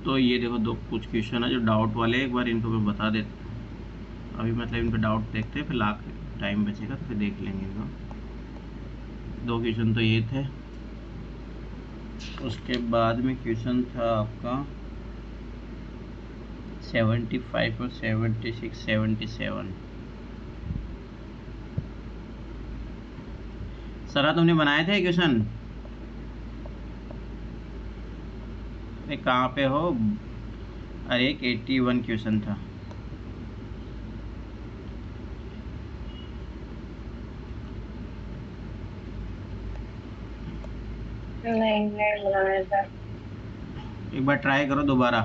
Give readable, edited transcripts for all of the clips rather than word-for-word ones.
तो ये देखो दो कुछ क्वेश्चन है जो डाउट वाले, एक बार इनको मैं बता देता हूँ। अभी मतलब इन पे डाउट देखते हैं, फिर लाख टाइम बचेगा तो फिर देख लेंगे इनको। दो क्वेश्चन तो ये थे, उसके बाद में क्वेश्चन था आपका 75 और 76 77। सरा तुमने बनाए थे क्वेश्चन? अरे कहाँ पे हो? अरे एक 81 क्वेश्चन था। नहीं बनाया था। एक बार ट्राई करो दोबारा।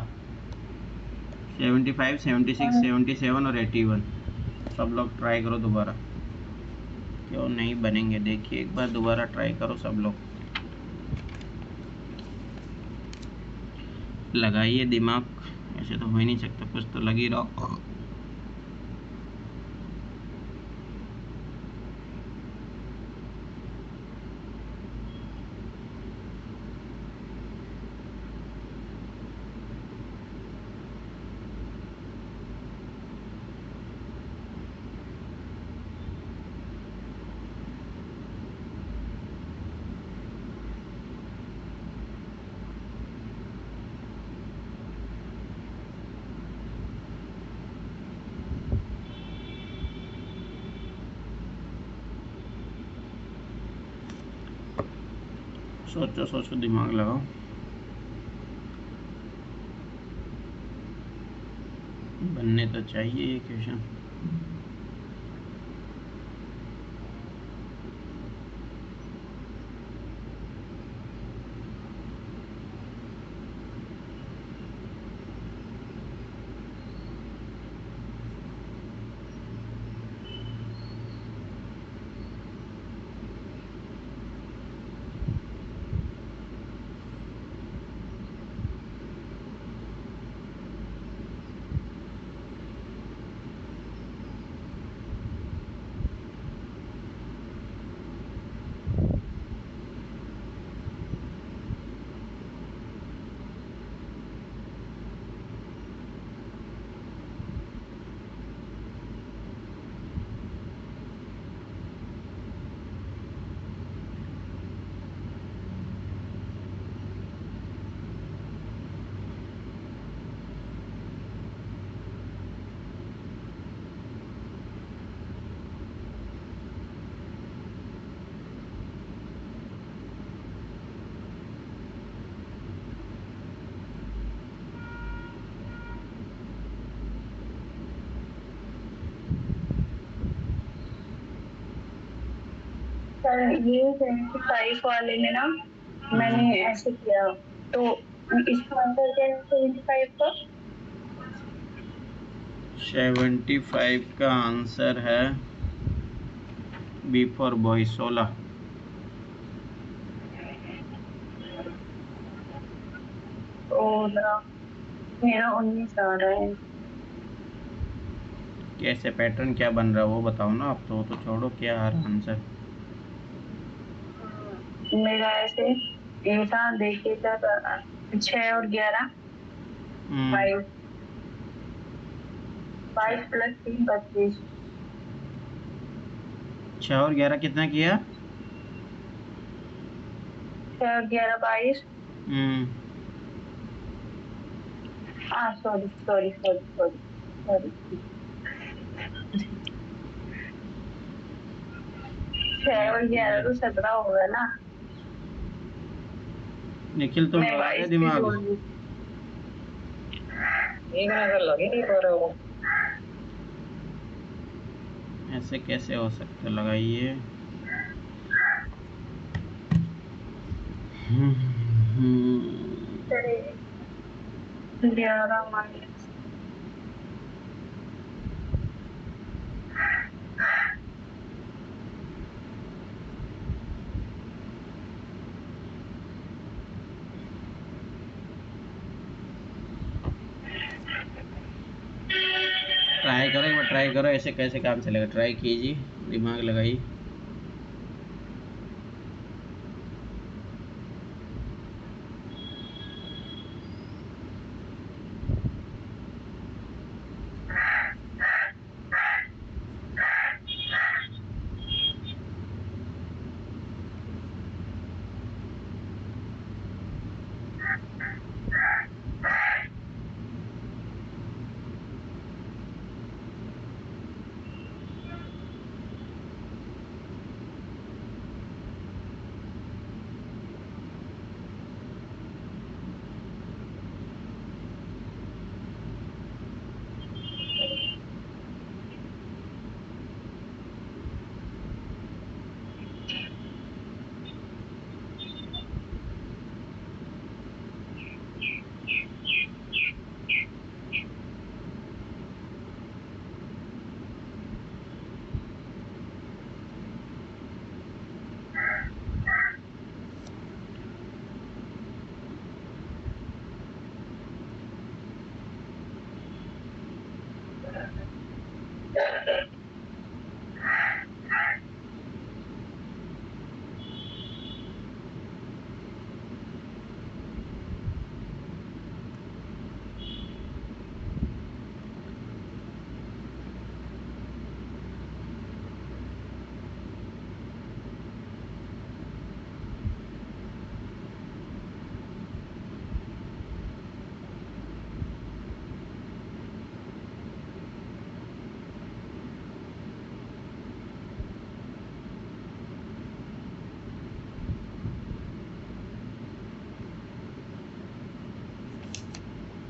75 76 77 और 81 सब लोग ट्राई करो दोबारा। क्यों नहीं बनेंगे? देखिए एक बार दोबारा ट्राई करो सब लोग, लगाइए दिमाग। ऐसे तो हो ही नहीं सकता, कुछ तो लग ही रहा। सोचो सोचो, दिमाग लगाओ। बनने तो चाहिए ये क्वेश्चन। सर ये 75 वाले में ना मैंने ऐसे किया, तो इसका आंसर क्या है 75 का? 75 का आंसर है बी फॉर बॉय 16। तो मेरा 19 आ रहा है। कैसे पैटर्न क्या बन रहा है वो बताओ ना आप, तो वो तो छोड़ो क्या आ रहा आंसर। मेरा ऐसे ये था, देखिए क्या 6 और 11 22, 22 प्लस 3 25। 6 और 11 कितना किया? 6 और 11 22। हम्म हाँ sorry sorry sorry sorry sorry, 6 और 11 तो 17 होगा ना। निखिल तुम मैं लगा रहे 22 भी दिमाग? जोड़ दी। एक नजर लगी नहीं पर वो। ऐसे कैसे हो सकता, लगाइए। चले 11 माइनस। ट्राई करो एक बार, ट्राई करो, ऐसे कैसे काम चलेगा? ट्राई कीजिए, दिमाग लगाइए।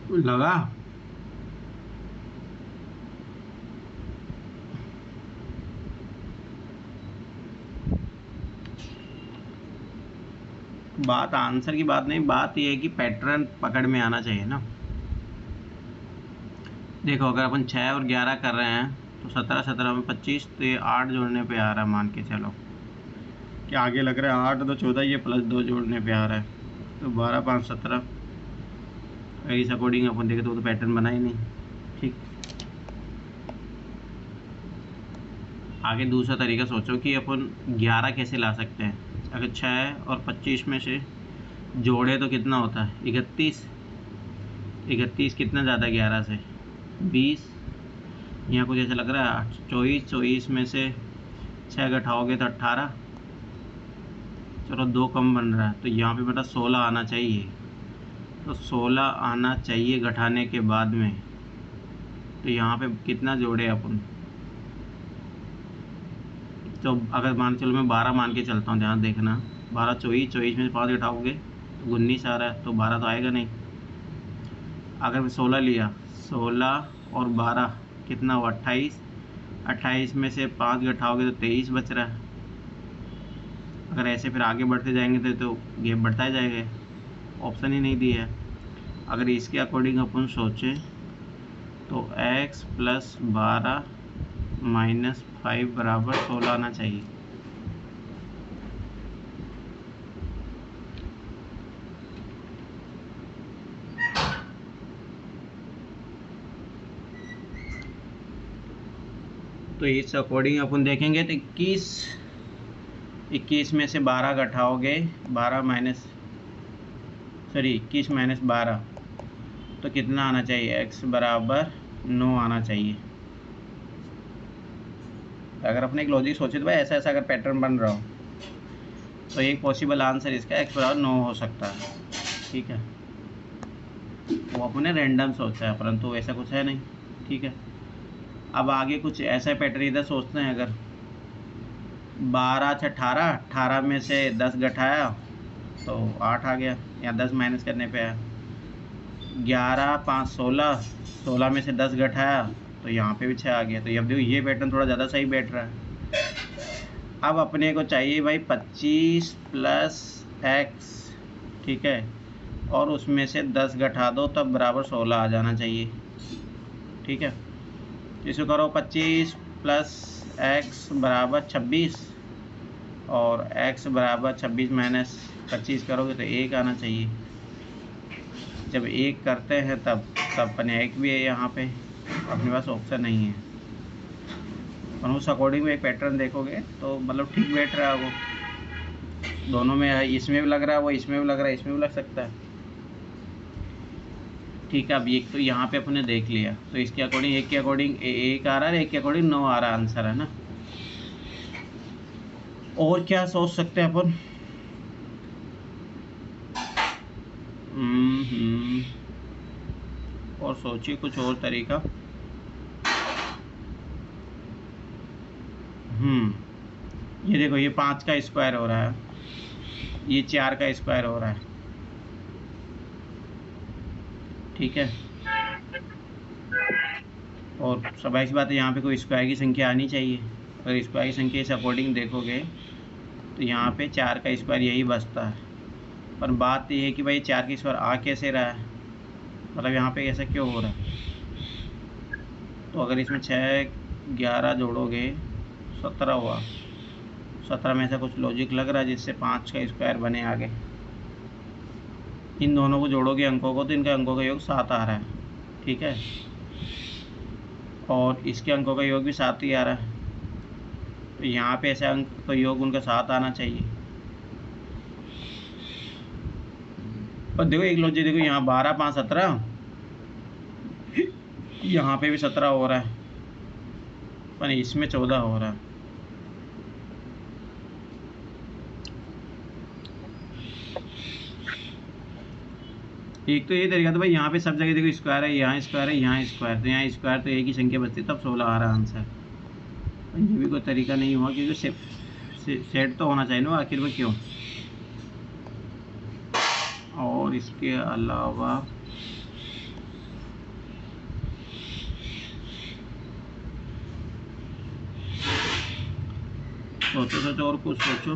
लगा। बात आंसर की बात नहीं, बात यह है कि पैटर्न पकड़ में आना चाहिए ना। देखो अगर अपन 6 और 11 कर रहे हैं तो 17 17 में 25, तो ये 8 जोड़ने पे आ रहा है, मान के चलो कि आगे लग रहा है 8 2 14, ये +2 जोड़ने पे आ रहा है, तो 12 5 17। इस अकॉर्डिंग अपन देखें तो पैटर्न बना ही नहीं। ठीक, आगे दूसरा तरीका सोचो कि अपन 11 कैसे ला सकते हैं। अगर 6 और 25 में से जोड़े तो कितना होता है 31, 31 कितना ज़्यादा 11 से 20, यहाँ कुछ ऐसा लग रहा है 24, 24 में से 6 घटाओगे तो 18, चलो 2 कम बन रहा है, तो यहाँ पे बेटा 16 आना चाहिए। तो 16 आना चाहिए घटाने के बाद में, तो यहाँ पे कितना जोड़े अपन। तो अगर मान चलो मैं 12 मान के चलता हूँ, ध्यान देखना, 12 24, 24 में से 5 घटाओगे तो 19 आ रहा है, तो 12 तो आएगा नहीं। अगर मैं 16 लिया, 16 और 12 कितना हुआ 28, 28 में से 5 घटाओगे तो 23 बच रहा है। अगर ऐसे फिर आगे बढ़ते जाएंगे तो गैप बढ़ता ही जाएगा, ऑप्शन ही नहीं दिया है। अगर इसके अकॉर्डिंग अपन सोचें तो x + 12 - 5 बराबर 16 आना चाहिए। तो इस अकॉर्डिंग अपन देखेंगे तो 21 में से 12 घटाओगे, 21 - 12 तो कितना आना चाहिए, x बराबर 9 आना चाहिए। अगर अपने एक लॉजिक सोचे तो भाई ऐसा ऐसा अगर पैटर्न बन रहा हो तो एक पॉसिबल आंसर इसका x बराबर 9 हो सकता है। ठीक है, वो अपने रैंडम सोचा है, परंतु ऐसा कुछ है नहीं। ठीक है, अब आगे कुछ ऐसा पैटर्न इधर सोचते हैं। अगर 12 × 18, 18 में से 10 घटाया तो 8 आ गया, या 10 माइनस करने पे आया। 11 5 16, 16 में से 10 घटाया तो यहाँ पे भी 6 आ गया। तो अब देखो ये पैटर्न थोड़ा ज़्यादा सही बैठ रहा है। अब अपने को चाहिए भाई 25 + x, ठीक है, और उसमें से 10 घटा दो तब बराबर 16 आ जाना चाहिए। ठीक है, इसको करो 25 + x बराबर 26, और x बराबर 26 - 25 करोगे तो 1 आना चाहिए। जब 1 करते हैं तब अपने 1 भी है यहाँ पे, अपने पास ऑप्शन नहीं है। और उस अकॉर्डिंग में एक पैटर्न देखोगे तो मतलब ठीक बैठ रहा है वो, दोनों में है, इसमें भी लग रहा है, वो इसमें भी लग रहा है, इसमें भी लग सकता है। ठीक है, अब एक तो यहाँ पे अपने देख लिया, तो इसके अकॉर्डिंग एक के अकॉर्डिंग 1 आ रहा है, एक के अकॉर्डिंग 9 आ रहा है, आंसर है ना। और क्या सोच सकते हैं अपन, और सोचिए कुछ और तरीका। ये देखो, ये 5 का स्क्वायर हो रहा है, ये 4 का स्क्वायर हो रहा है। ठीक है, और स्वाभाविक बात है यहाँ पे कोई स्क्वायर की संख्या आनी चाहिए। अगर स्क्वायर की संख्या इस अकॉर्डिंग देखोगे तो यहाँ पे 4 का स्क्वायर यही बचता है। पर बात ये है कि भाई 4 का स्क्वायर आ कैसे रहा है, मतलब यहाँ पे ऐसा क्यों हो रहा है। तो अगर इसमें 6 11 जोड़ोगे 17 हुआ, 17 में ऐसा कुछ लॉजिक लग रहा है जिससे 5 का स्क्वायर बने आगे। इन दोनों को जोड़ोगे अंकों को तो इनका अंकों का योग 7 आ रहा है। ठीक है, और इसके अंकों का योग भी 7 ही आ रहा है, तो यहाँ पे ऐसे अंक तो योग उनका 7 आना चाहिए। और देखो एक लॉजिक देखो, यहाँ 12 5 17, यहाँ पे भी 17 हो रहा है, पर इसमें 14 हो रहा है। एक तो ये तरीका था भाई, यहाँ पे सब जगह देखो स्क्वायर है, यहाँ स्क्वायर है, यहाँ स्क्वायर, तो यहाँ स्क्वायर तो एक ही संख्या बचती तब 16 आ रहा आंसर। ये भी कोई तरीका नहीं हुआ, क्योंकि सेट तो होना चाहिए ना आखिर में, क्यों। और इसके अलावा सोचो सोचो और कुछ सोचो।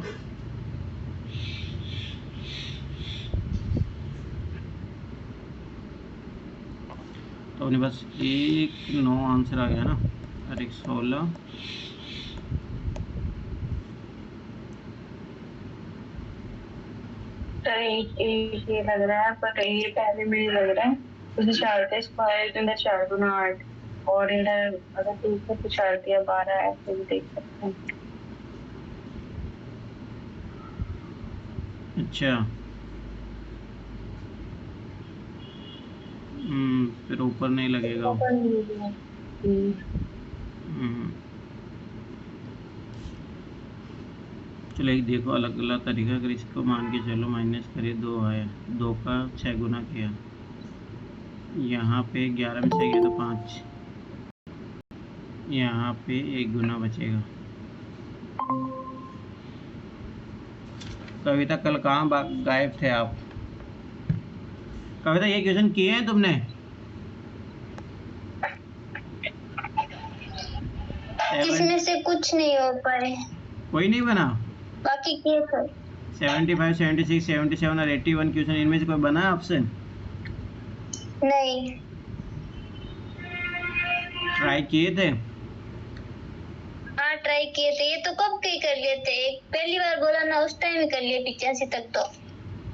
तो अपने बस एक 9 आंसर आ गया ना, और एक 16। तो ये लग रहा है, पर ये पहले में लग रहा है उसने 4 थे स्क्वायर, इधर 4 गुना 8, और इधर अगर देखें तो 4 दिया 12, ऐसे भी देख सकते हैं। अच्छा, फिर ऊपर नहीं लगेगा वो। हम्म, चलो एक देखो अलग अलग तरीका, अगर इसको मान के चलो माइनस करिए, 2 आया, 2 का 6 गुना किया, यहाँ पे 11 में 6 गया तो 5, यहाँ पे 1 गुना बचेगा। कविता कल कहाँ गायब थे आप? कविता ये क्वेश्चन किए हैं तुमने? किसी से कुछ नहीं हो पाए, कोई नहीं बना? बाकी किए थे 75 76 77 और 81 क्वेश्चन, इनमें से कोई बना है ऑप्शन? नहीं। ट्राई किए थे? हाँ ट्राई किए थे, ये तो कब के कर लिए थे, एक पहली बार बोला ना उस टाइम ही कर लिए 85 तक तो।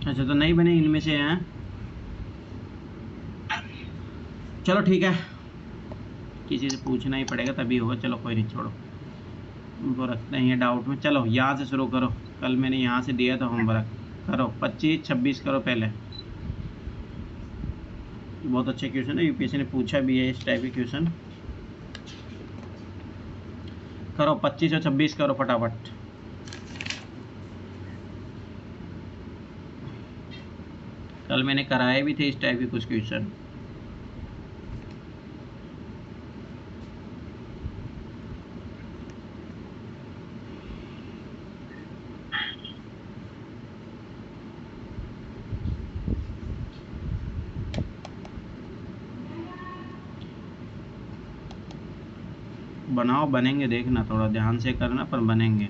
अच्छा, तो नहीं बने इनमें से हैं? चलो ठीक है, किसी से पूछना ही पड़ेगा तभी होगा। चलो कोई नहीं, छोड़ो, उनको रखते हैं ये डाउट में। चलो यहाँ से शुरू करो, कल मैंने यहाँ से दिया था होमवर्क, करो 25 26 करो पहले। बहुत अच्छे क्वेश्चन है, यूपीएससी ने पूछा भी है इस टाइप के क्वेश्चन। करो 25 और 26 करो फटाफट। कल मैंने कराए भी थे इस टाइप के कुछ क्वेश्चन। बनाओ, बनेंगे, देखना थोड़ा ध्यान से करना, पर बनेंगे।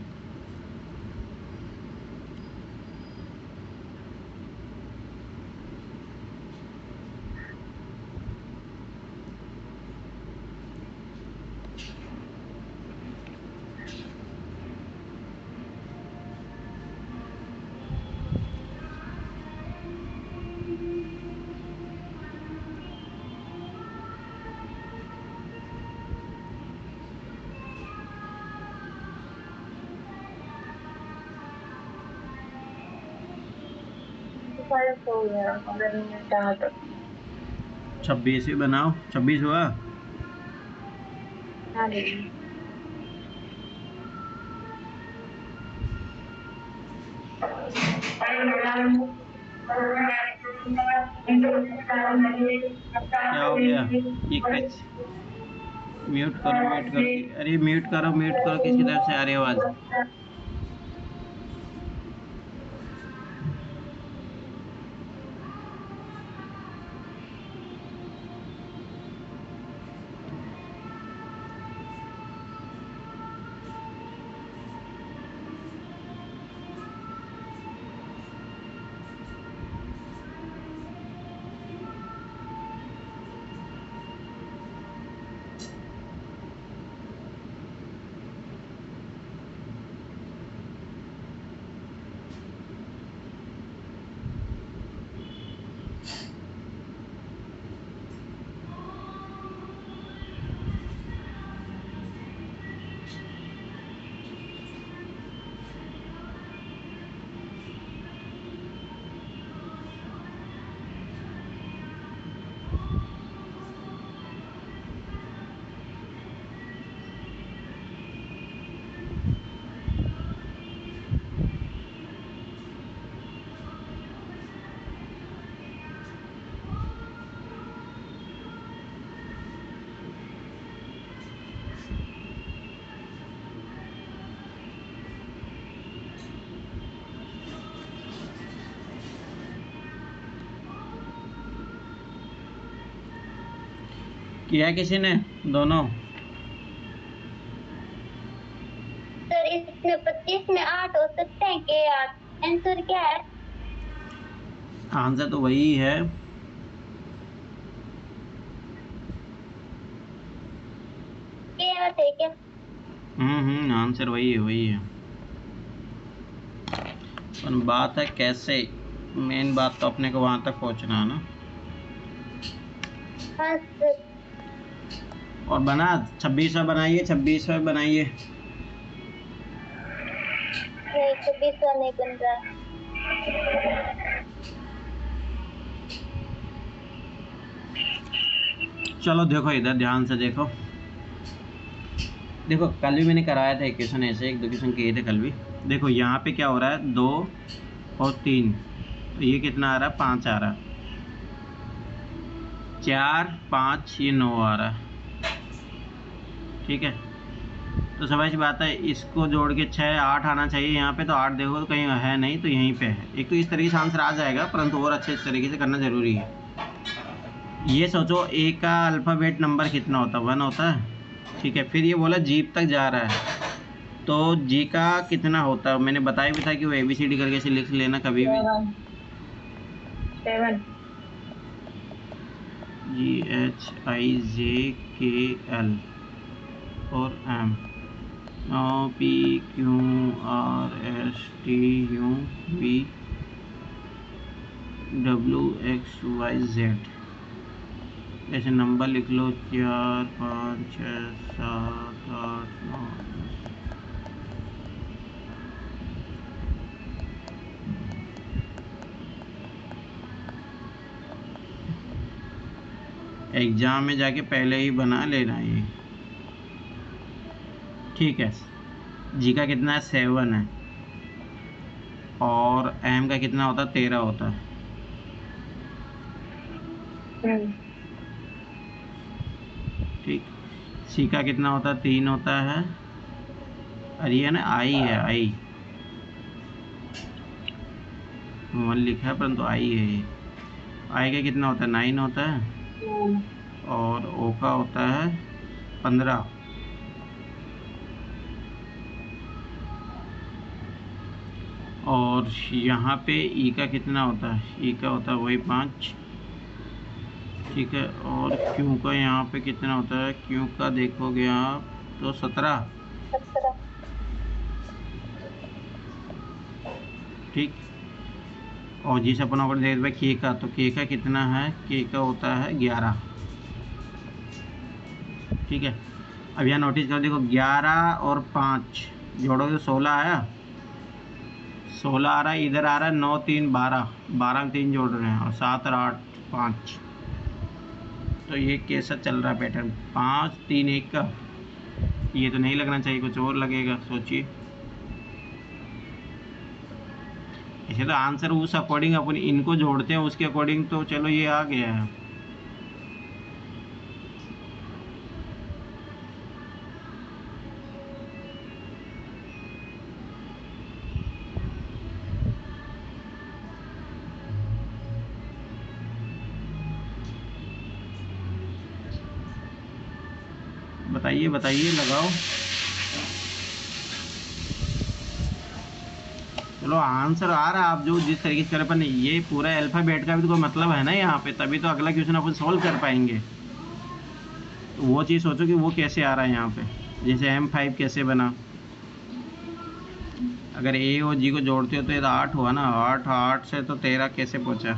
हो गया अगर मैं चाहा तो। 26 ही बनाओ, 26 हुआ? हाँ क्या हो गया? ये कैच, म्यूट करो, म्यूट करो, अरे म्यूट करो, म्यूट करो, किसकी तरफ से आ रही है आवाज़? किया किसी ने? दोनों? सर इसमें 25 में 8 हो सकते हैं के 8। आंसर क्या है? आंसर तो वही है। के 8 है क्या? आंसर वही है, वही है। पर बात है कैसे, मेन बात तो अपने को वहां तक पहुंचना है ना। हाँ सर। और बना 26वां बनाइए, 26वां बनाइए। नहीं 26 नहीं बन रहा। चलो देखो इधर ध्यान से देखो। देखो कल भी मैंने कराया था एक क्वेश्चन ऐसे, एक दो क्वेश्चन किए थे कल भी। देखो यहाँ पे क्या हो रहा है, 2 और 3, तो ये कितना आ रहा है, 5 आ रहा है। 4 5 ये 9 आ रहा है। ठीक है, तो समझ बात है, इसको जोड़ के 6 8 आना चाहिए यहाँ पे, तो 8 देखो तो कहीं है नहीं, तो यहीं पे है। एक तो इस तरीके से आंसर आ जाएगा, परंतु और अच्छे तरीके से करना ज़रूरी है। ये सोचो ए का अल्फ़ाबेट नंबर कितना होता है, 1 होता है। ठीक है, फिर ये बोला जीप तक जा रहा है, तो जी का कितना होता है, मैंने बताया भी था कि वो ABCD करके से लिख लेना कभी भी। 7 GHIJKL और M, PQRSTUVWXYZ। ऐसे नंबर लिख लो, 4 5 6 7 8 9 10। एग्जाम में जाके पहले ही बना लेना ये। ठीक है, जी का कितना है, 7 है, और एम का कितना होता है, 13 होता है। ठीक, सी का कितना होता है, 3 होता है। अरे ये ना आई है, आई 1 लिखा है परंतु आई है ये। आई का कितना होता है, 9 होता है, और ओ का होता है 15। और यहाँ पे ई का कितना होता है, ई का होता है वही 5। ठीक है, और क्यू का यहाँ पे कितना होता है, क्यू का देखोगे आप तो 17। ठीक, और जिस अपन अगर देख भाई के का, तो के का कितना है, के का होता है 11। ठीक है, अब यहाँ नोटिस करो, देखो 11 और 5 जोड़ोगे तो 16 आया, 16 आ रहा है, इधर आ रहा है 9 3 12, 12 में 3 जोड़ रहे हैं, और 7 और 8 5। तो ये कैसा चल रहा है पैटर्न, 5 3 1 का, ये तो नहीं लगना चाहिए, कुछ और लगेगा, सोचिए। ऐसे तो आंसर उस अकॉर्डिंग अपन इनको जोड़ते हैं, उसके अकॉर्डिंग तो चलो ये आ गया है। बताइए बताइए, लगाओ। चलो आंसर आ रहा है, आप जो जिस तरीके से कर अपन, ये पूरा अल्फ़ाबेट का भी तो कोई मतलब है ना यहाँ पे, तभी तो अगला क्वेश्चन अपन सॉल्व कर पाएंगे। तो वो चीज़ सोचो कि वो कैसे आ रहा है यहाँ पे, जैसे M5 कैसे बना। अगर ए और जी को जोड़ते हो तो ये तो 8 हुआ ना, 8 8 से तो 13 कैसे पहुँचा।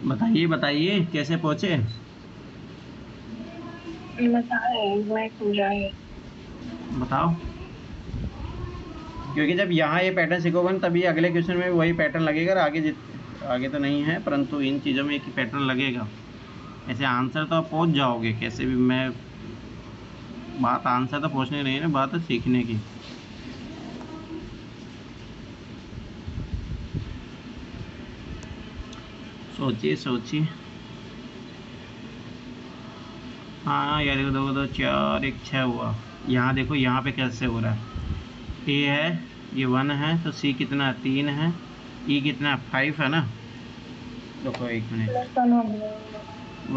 बताइए बताइए कैसे पहुँचे। बताओ, क्योंकि जब यहाँ ये पैटर्न सीखोगे ना, तभी अगले क्वेश्चन में वही पैटर्न लगेगा, और आगे तो नहीं है, परंतु इन चीज़ों में एक ही पैटर्न लगेगा। ऐसे आंसर तो आप पहुँच जाओगे कैसे भी। मैं बात आंसर तो पहुँचने नहीं है ना, बात है सीखने की। सोचिए सोचिए। हाँ यार, देखो दो दो चार, एक 6 हुआ। यहाँ देखो, यहाँ पे कैसे हो रहा है। ए है, ये 1 है, तो सी कितना है, 3 है, ई कितना है, 5 है ना। देखो एक मिनट। +1 हो गया।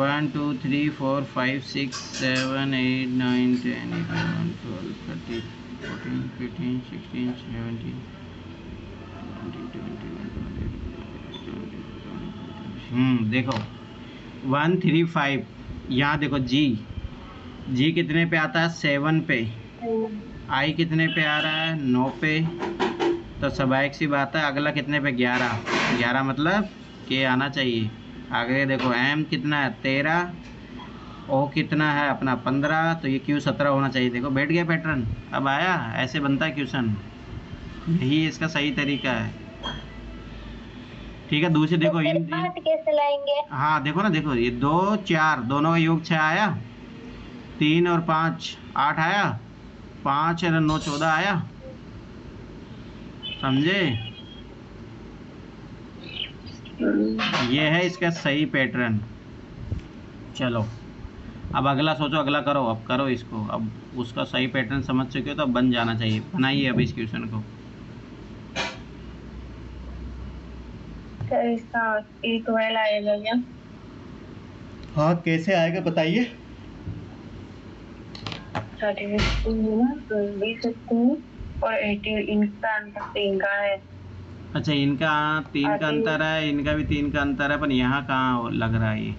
1 2 3 4 5 6 7 8 9 10 11 12 13 14 15 16 17 देखो 1 3 5। यहाँ देखो जी कितने पे आता है, 7 पे। आई कितने पे आ रहा है, 9 पे। तो स्वाभाविक सी बात है, अगला कितने पे, 11 मतलब के आना चाहिए। आगे देखो एम कितना है, 13। ओ कितना है अपना, 15। तो ये क्यू 17 होना चाहिए। देखो बैठ गया पैटर्न, अब आया। ऐसे बनता है क्वेश्चन, यही इसका सही तरीका है। ठीक है, दूसरी तो देखो फिर इन 8 कैसे लाएंगे? हाँ देखो ना, देखो ये 2 4 दोनों का योग 6 आया। 3 और 5 8 आया। 5 और 9 14 आया। समझे? ये है इसका सही पैटर्न। चलो अब अगला सोचो, अगला करो, अब करो इसको। अब उसका सही पैटर्न समझ चुके हो तो अब बन जाना चाहिए। बनाइए अब इस क्वेश्चन को। सर इसका E12 आएगा क्या? हाँ कैसे आएगा बताइए। 36 और 80 इनका अंतर 3 का है। अच्छा, इनका 3 का अंतर है, इनका भी 3 का अंतर है, पर यहाँ कहाँ लग रहा है ये।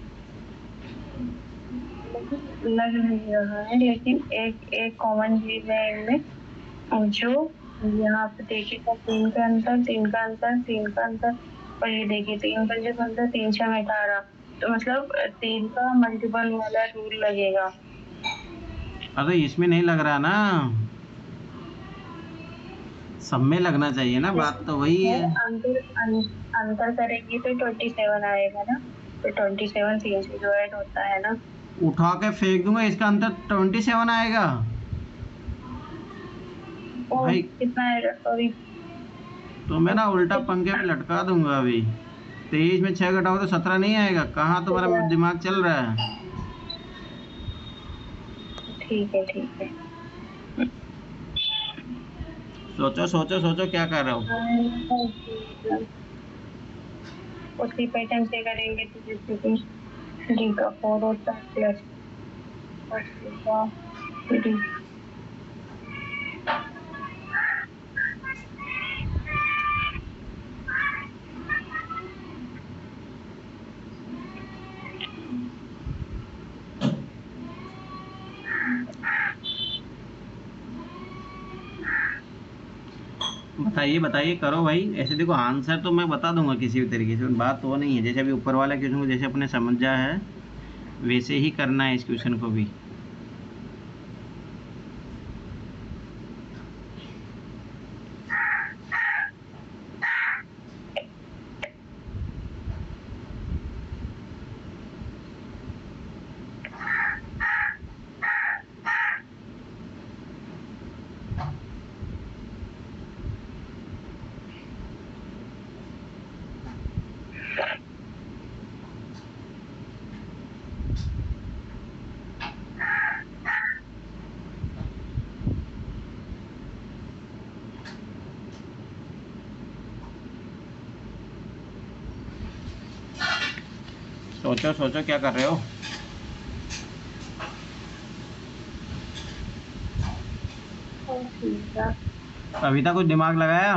लग नहीं रहा है, लेकिन एक कॉमन चीज है इनमें, और जो यहाँ पे देखिएगा 3 का अंतर 3 का अंतर 3 का अंतर। और ये देखिए 3 का जब अंतर 3 6 में 18, तो मतलब 3 का मल्टीपल वाला रूल लगेगा। अरे इसमें नहीं लग रहा ना, सब में लगना चाहिए ना, बात तो वही है। अंतर करेंगे तो 27 आएगा ना, तो 27 3 से जो ऐड होता है ना। उठा के फेंक दूंगा, इसका अंतर 27 आएगा ओ भाई। कितना आएगा, सॉरी। तो मैं ना उल्टा पंखे पे लटका दूंगा अभी। 23 में 6 घटाओ तो 17 नहीं आएगा। कहाँ तुम्हारा दिमाग चल रहा है। ठीक है ठीक है। सोचो सोचो सोचो, क्या कर रहे हो। उसी पैटर्न से करेंगे तो जैसे कि 3 का 4 होता है प्लस 3। बताइए बताइए, करो भाई। ऐसे देखो आंसर तो मैं बता दूंगा किसी भी तरीके से, बात तो वो नहीं है। जैसे अभी ऊपर वाला क्वेश्चन को जैसे अपने समझा है, वैसे ही करना है इस क्वेश्चन को भी। सोचो सोचो, क्या कर रहे हो। अभी तक कुछ दिमाग लगाया।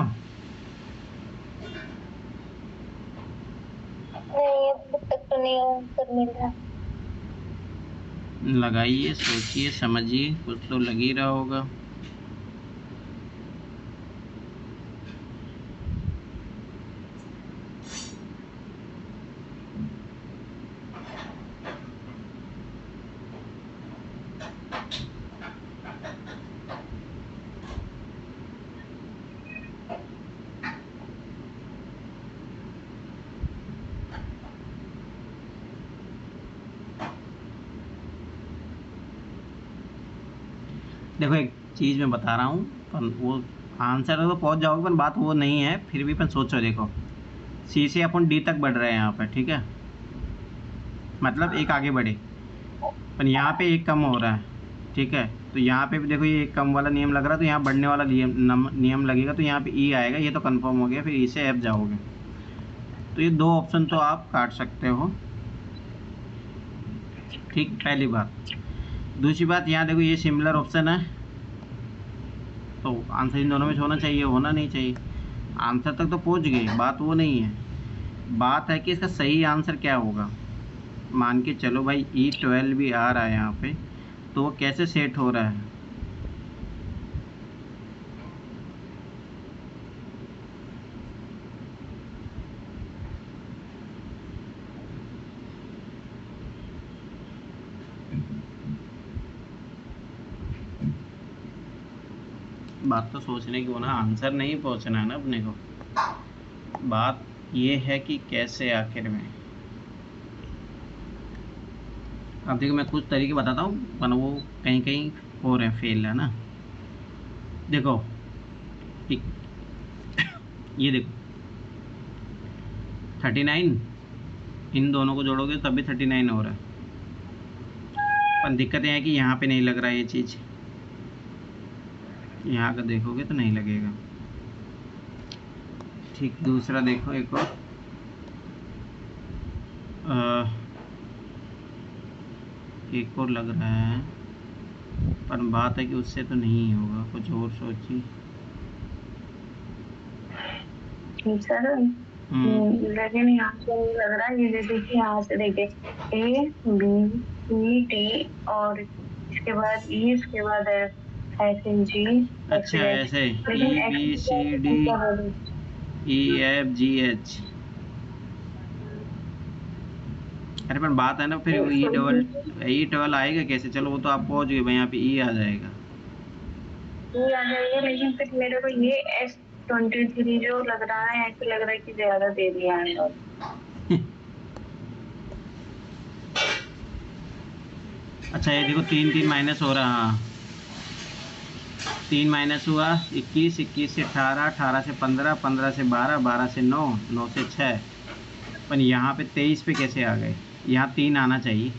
नहीं, अब तक तो नहीं आंसर मिल रहा। लगाइए, सोचिए, समझिए, कुछ तो लग ही रहा होगा। देखो एक चीज़ मैं बता रहा हूँ, पर वो आंसर तो पहुँच जाओगे, पर बात वो नहीं है। फिर भी अपन सोचो, देखो सी से अपन डी तक बढ़ रहे हैं यहाँ पर, ठीक है। मतलब एक आगे बढ़े, पर यहाँ पे एक कम हो रहा है, ठीक है। तो यहाँ पे भी देखो ये एक कम वाला नियम लग रहा है, तो यहाँ बढ़ने वाला नियम लगेगा, तो यहाँ पे ई आएगा, ये तो कंफर्म हो गया, फिर ई से एफ जाओगे। तो ये 2 ऑप्शन तो आप काट सकते हो, ठीक, पहली बात। दूसरी बात, यहाँ देखो ये सिमिलर ऑप्शन है, तो आंसर इन दोनों में से होना चाहिए, होना नहीं चाहिए। आंसर तक तो पहुँच गए, बात वो नहीं है, बात है कि इसका सही आंसर क्या होगा। मान के चलो भाई E12 भी आ रहा है यहाँ पे, तो वो कैसे सेट हो रहा है। बात तो सोचने की हो ना, आंसर नहीं पहुंचना है ना अपने को, बात ये है कि कैसे आखिर में। अब देखो मैं कुछ तरीके बताता हूँ, वरना वो कहीं कहीं हो रहे हैं फेल, है ना। देखो ठीक, ये देखो 39, इन दोनों को जोड़ोगे तब भी 39 हो रहा है, पर दिक्कत यह है कि यहाँ पे नहीं लग रहा है ये चीज़, यहाँ का देखोगे तो नहीं लगेगा, ठीक। दूसरा देखो एक और, एक और लग रहा है, पर बात है कि उससे तो नहीं होगा, कुछ और सोचिए। सर लेकिन यहाँ से नहीं लग रहा, ये देखिए यहाँ से देखिए A B C D और इसके बाद E, इसके बाद F G। अच्छा ऐसे E B C D E F G H, अरे पर बात है ना, फिर E12 आएगा कैसे। चलो वो तो आप पहुंच गए भाई, यहाँ पे E आ जाएगा, ये आ जाएगा, लेकिन फिर मेरे को ये S23 जो लग रहा है, ऐसे लग रहा है कि ज्यादा दे दिया है। अच्छा ये देखो 3 माइनस हो रहा, हाँ 3 माइनस हुआ 21, 21 से 18, 18 से 15, 15 से 12, 12 से 9, 9 से 6, पर यहाँ पे 23 पे कैसे आ गए, यहाँ 3 आना चाहिए।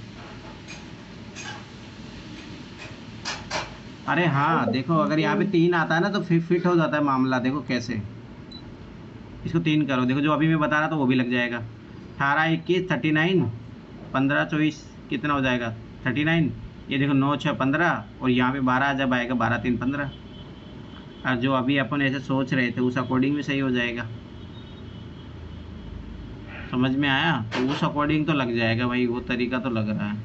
अरे हाँ देखो, अगर यहाँ पे 3 आता है ना तो फिर फिट हो जाता है मामला, देखो कैसे, इसको 3 करो, देखो जो अभी मैं बता रहा था वो भी लग जाएगा। 18, 21, 39, 15, 24 कितना हो जाएगा 39, ये देखो 9, 6, 15, और यहाँ पे 12 जब आएगा 12, 3, 15, और जो अभी अपन ऐसे सोच रहे थे उस अकॉर्डिंग भी सही हो जाएगा। समझ में आया, तो उस अकॉर्डिंग तो लग जाएगा भाई, वो तरीका तो लग रहा है।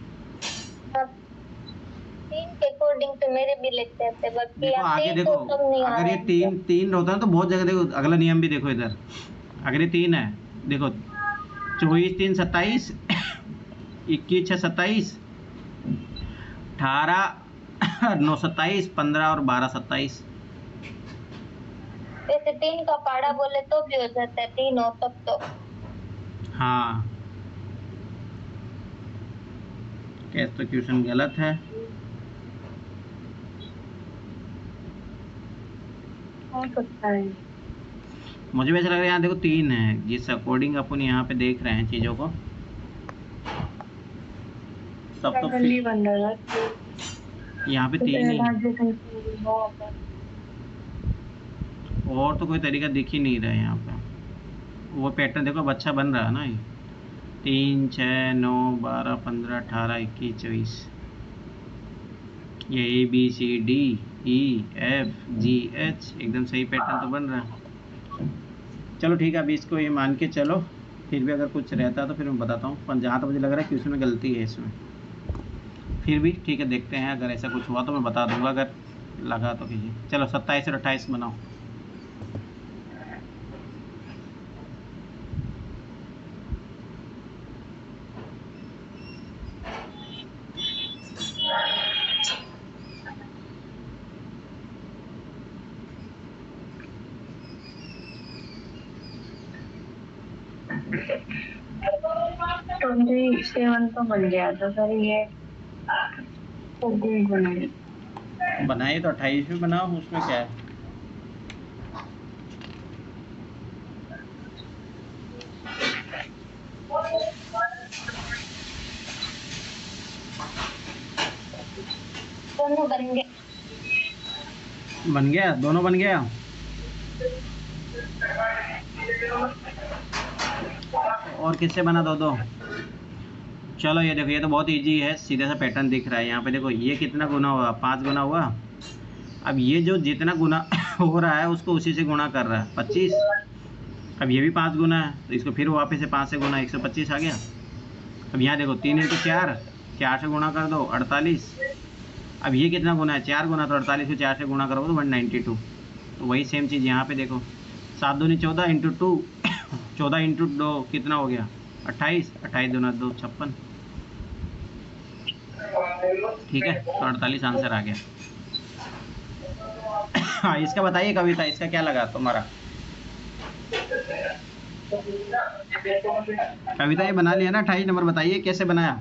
तीन के अकॉर्डिंग तो मेरे भी लगते हैं, बाकी देखो आगे देखो, अगर ये 3 होता है तो बहुत जगह देखो, अगला नियम भी देखो इधर, अगर ये 3 है, देखो 24, 3, 27, 21, 6, 27, 18, 9, 27, 15 और 12, 27। वैसे 3 का पाड़ा बोले तो भी हो जाता है, 3 हो तब तो। हाँ कैसे, तो क्वेश्चन गलत है। हो सकता है, मुझे वैसे लग रहा है यहाँ देखो 3 है, जिस अकॉर्डिंग अपन यहाँ पे देख रहे हैं चीज़ों को, सब तो नहीं बन रहा है। यहाँ पे 3 ही, और तो कोई तरीका दिख ही नहीं रहा है यहाँ पे। वो पैटर्न देखो अब अच्छा बन रहा है ना, ये 3, 6, 9, 12, 15, 18, 21, 24, ये ABCDEFGH एकदम सही पैटर्न तो बन रहा है। चलो ठीक है, अभी इसको ये मान के चलो, फिर भी अगर कुछ रहता है तो फिर मैं बताता हूँ, पर जहाँ तो मुझे लग रहा है कि उसमें गलती है इसमें, फिर भी ठीक है देखते हैं, अगर ऐसा कुछ हुआ तो मैं बता दूंगा, अगर लगा तो कीजिए। चलो 27 और 28 बनाओ। तो 27 तो बन गया था सर, ये बनाइए तो 28 भी बनाओ, उसमें क्या है। दोनों बन गए। बन गया, दोनों बन गया। और किससे बना दो दो? चलो ये देखो, ये तो बहुत इजी है, सीधा सा पैटर्न दिख रहा है यहाँ पे। देखो ये कितना गुना हुआ, 5 गुना हुआ। अब ये जो जितना गुना हो रहा है उसको उसी से गुणा कर रहा है, 25। अब ये भी 5 गुना है, तो इसको फिर वापस से 5 से गुना, 125 आ गया। अब यहाँ देखो 3 × 4, 4 से गुणा कर दो 48। अब ये कितना गुना है, 4 गुना, तो 48 को 4 से गुणा करोगे तो 192। तो वही सेम चीज़ यहाँ पे देखो, 7 दूनी 14 × 2, 14 × 2 कितना हो गया, 28, 28 दूना 2, 56। ठीक है, तो 48 आंसर आ गया। हाँ, इसका बताइए कविता, इसका क्या लगा तुम्हारा? कविता ये बना लिया ना 28 नंबर, बताइए कैसे बनाया?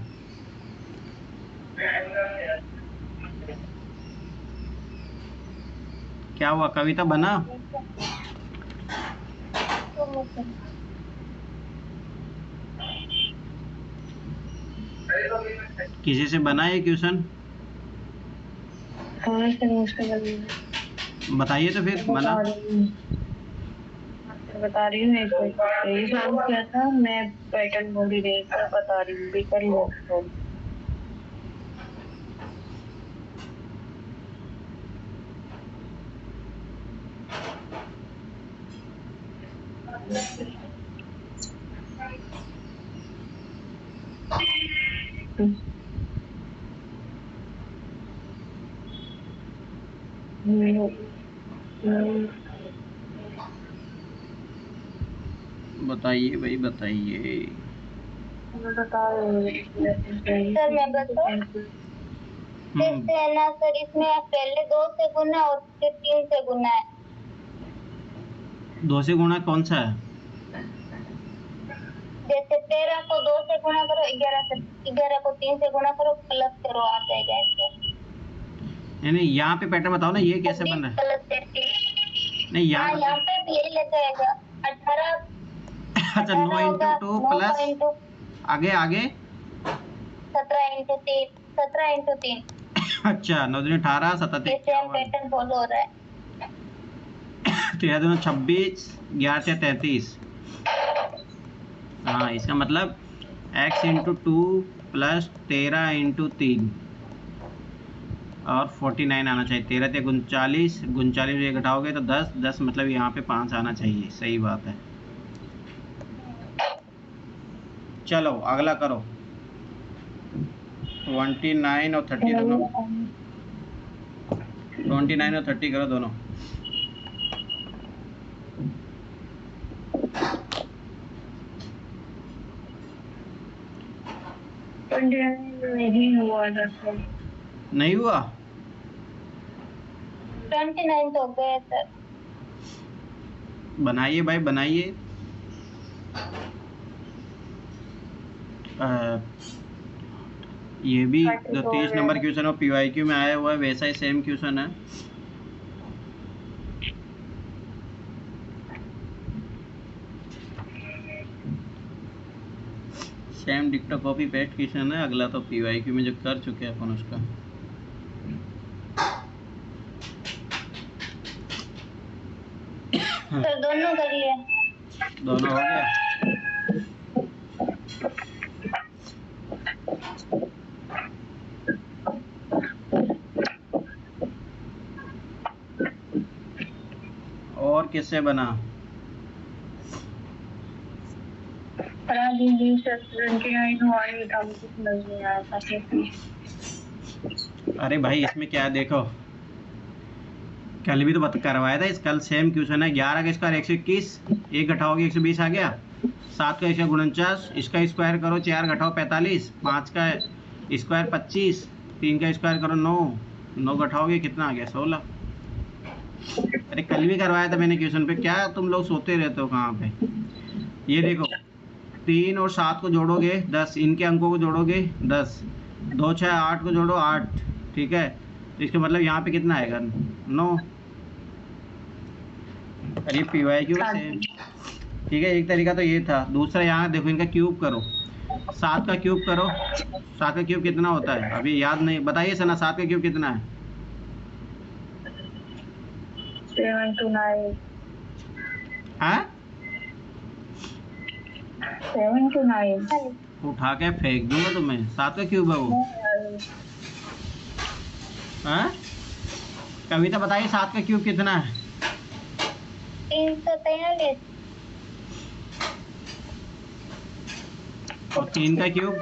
क्या हुआ, कविता बना? किसी से बना ये क्वेश्चन? बताइए तो फिर बना। बता रही हूँ, एक यही सॉल्व किया था मैं, पैटर्न बोल ही नहीं कर बता रही हूँ, कर लो। बताइए भाई बताइए। सर मैं बताऊं? जैसे है ना सर, इसमें पहले 2 से गुना और फिर 3 से गुना है। 2 से गुणा कौन सा है? जैसे 13 को 2 से गुणा करो, 11 को 3 से गुणा करो, प्लस करो, आ जाएगा ऐसे। नहीं, यहाँ पे पैटर्न बताओ ना, ये कैसे बन रहा है? प्लस 33। नहीं यहाँ पे भी यही लग जाएगा, 18। अच्छा, 9 × 2 प्लस आगे 17 × 3। अच्छा, 9 दूनी 18, 17 सेम पैटर्न फॉलो हो रहा है। 13 दूनी 26, 11 से 33। हाँ, इसका मतलब x × 2 प्लस 13 × 3 और 49 आना चाहिए। 13 से 39, 39 ये घटाओगे तो 10, 10 मतलब यहाँ पे 5 आना चाहिए। सही बात है। चलो अगला करो, 29 और 30 दोनों, 29 और 30 करो दोनों। नहीं हुआ, नहीं हुआ? 29 तो गए सर। बनाइए भाई बनाइए। ये भी जो 30 नंबर क्वेश्चन और PYQ में आया हुआ है वैसा ही सेम क्वेश्चन है। सेम डिक्टो कॉपी पेस्ट क्वेश्चन है। अगला तो PYQ में जो कर चुके हैं अपन उसका। सर दोनों करिए। दोनों हो गया। और किससे बना? अरे भाई इसमें क्या देखो, कल भी तो करवाया था। इस कल सेम क्वेश्चन है। 11 का स्क्वायर 121, 1 घटाओगे 120 आ गया। 7 का स्क्वायर 49, इसका स्क्वायर करो 4 घटाओ 45, 5 का स्क्वायर 25, 3 का स्क्वायर करो 9, 9 घटाओगे कितना आ गया 16। अरे कल भी करवाया था मैंने क्वेश्चन पे, क्या तुम लोग सोते रहते हो कहाँ पे? ये देखो 3 और 7 को जोड़ोगे 10, इनके अंकों को जोड़ोगे 10, 2 6 8 को जोड़ो 8, ठीक है। तो इसका मतलब यहाँ पे कितना आएगा 9। अरे PYQ से ठीक है। एक तरीका तो ये था। दूसरा यहाँ देखो, इनका क्यूब करो, 7 का क्यूब करो। 7 का क्यूब कितना होता है? अभी याद नहीं, बताइए सना, 7 का क्यूब कितना है? 7 to 9 हाँ 7 to 9 उठा के फेंक दूंगा तुम्हें। 7 का क्यूब है वो। हाँ कविता बताइए 7 का क्यूब कितना है? 343। और 3 का क्यूब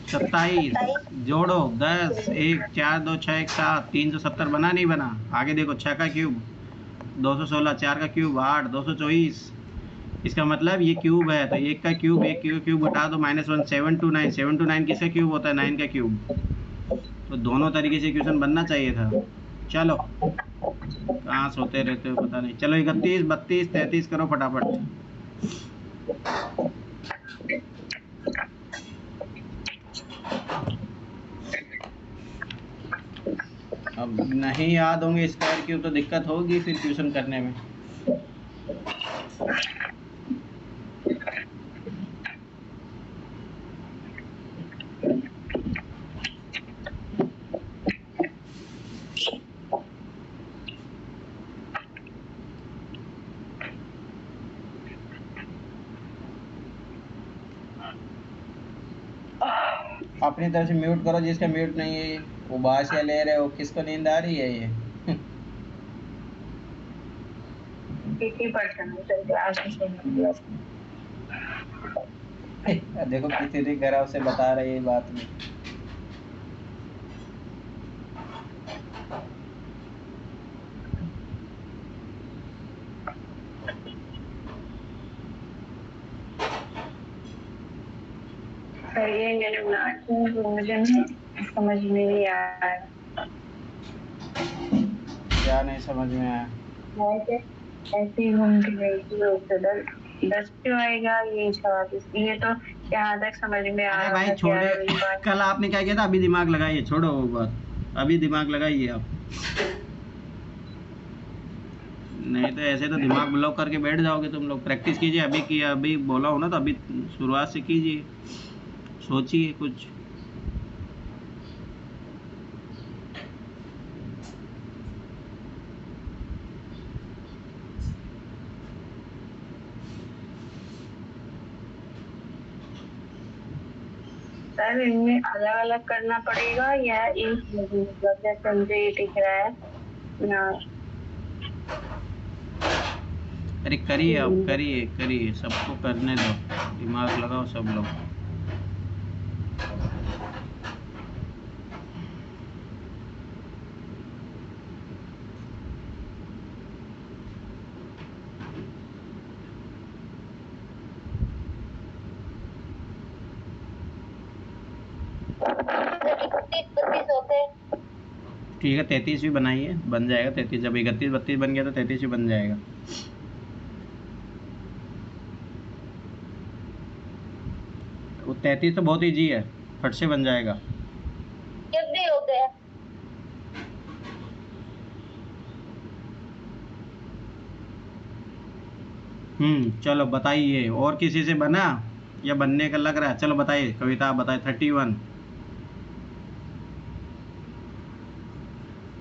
27। जोड़ो 10 1 4 2 6 1 7 370 बना नहीं बना? आगे देखो 6 का क्यूब 216, 4 का क्यूब 8 224। इसका मतलब ये क्यूब है तो 1 का क्यूब 1 क्यूब घटा दो -1 7 to 9। 7 to 9 किसका क्यूब होता है? 9 का क्यूब। तो दोनों तरीके से इक्वेशन बनना चाहिए था। चलो कहाँ सोते रहते हो पता नहीं। चलो 31 32 33 करो फटाफट। अब नहीं याद होंगे स्क्वायर क्यूब तो दिक्कत होगी फिर ट्यूशन करने में। अपनी तरफ से म्यूट करो जिसका म्यूट नहीं है। वो बासिया ले रहे हो, किसको नींद आ रही है ये? 80% चलते आगे से देखो कितनी गर्व से बता रही है बात में। सर ये मैंने बना मुझे समझ में नहीं आया। क्या नहीं समझ में आया? ऐसे ही घूमती गई थी तो 10 क्यों आएगा ये जवाब? ये तो यहाँ तक समझ में आ अरे रहा भाई है। छोड़े, कल आपने क्या किया था? अभी दिमाग लगाइए, छोड़ो वो बात, अभी दिमाग लगाइए आप। नहीं तो ऐसे तो दिमाग ब्लॉक करके बैठ जाओगे तुम लोग। प्रैक्टिस कीजिए, अभी किया, अभी बोला हो ना तो अभी शुरुआत से कीजिए, सोचिए कुछ। सर इनमें अलग अलग करना पड़ेगा या एक मतलब जैसे मुझे ये दिख रहा है ना? अरे करिए, आप करिए करिए, सबको करने दो, दिमाग लगाओ सब लोग। ठीक है 33 भी बनाइए, बन जाएगा 33। जब 31 32 बन गया तो 33 भी बन जाएगा। वो 33 तो बहुत ईजी है, फट से बन जाएगा। जब भी हो गया। चलो बताइए, और किसी से बना या बनने का लग रहा है? चलो बताइए, कविता आप बताइए। 31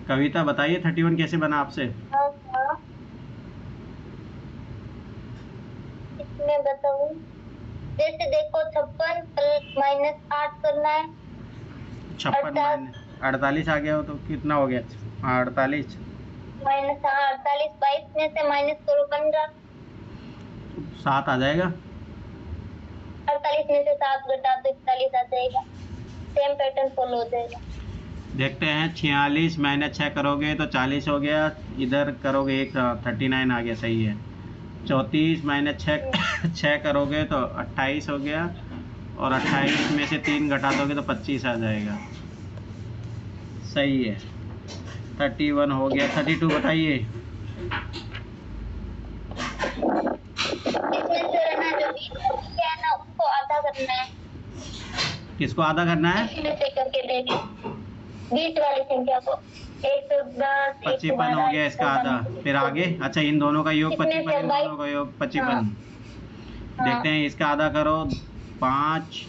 कविता बताइए 31 कैसे बना आपसे? इसमें बताऊं, जैसे देखो 56 -8 करना है। 56 48 आ गया हो तो कितना हो गया? 48 -48 22 में से माइनस करो 15, 7 आ जाएगा। 48 में से 7 घटा तो 41 आ जाएगा। सेम पैटर्न फॉलो हो जाएगा। देखते हैं, 46 - 6 करोगे तो 40 हो गया, इधर करोगे एक 39 आ गया, सही है। 34 - 6 करोगे तो 28 हो गया, और 28 में से 3 घटा दोगे तो 25 आ जाएगा, सही है। 31 हो गया। 32 बताइए। इसमें से है ना जो 20 संख्या है ना उसको आधा करना है। किसको आधा करना है? इसमें से करके देंगे 20 वाली संख्या को। 110 55 हो गया इसका आधा, फिर आगे। अच्छा इन दोनों का योग 55, इन दोनों का योग 55। देखते हैं इसका आधा करो, 5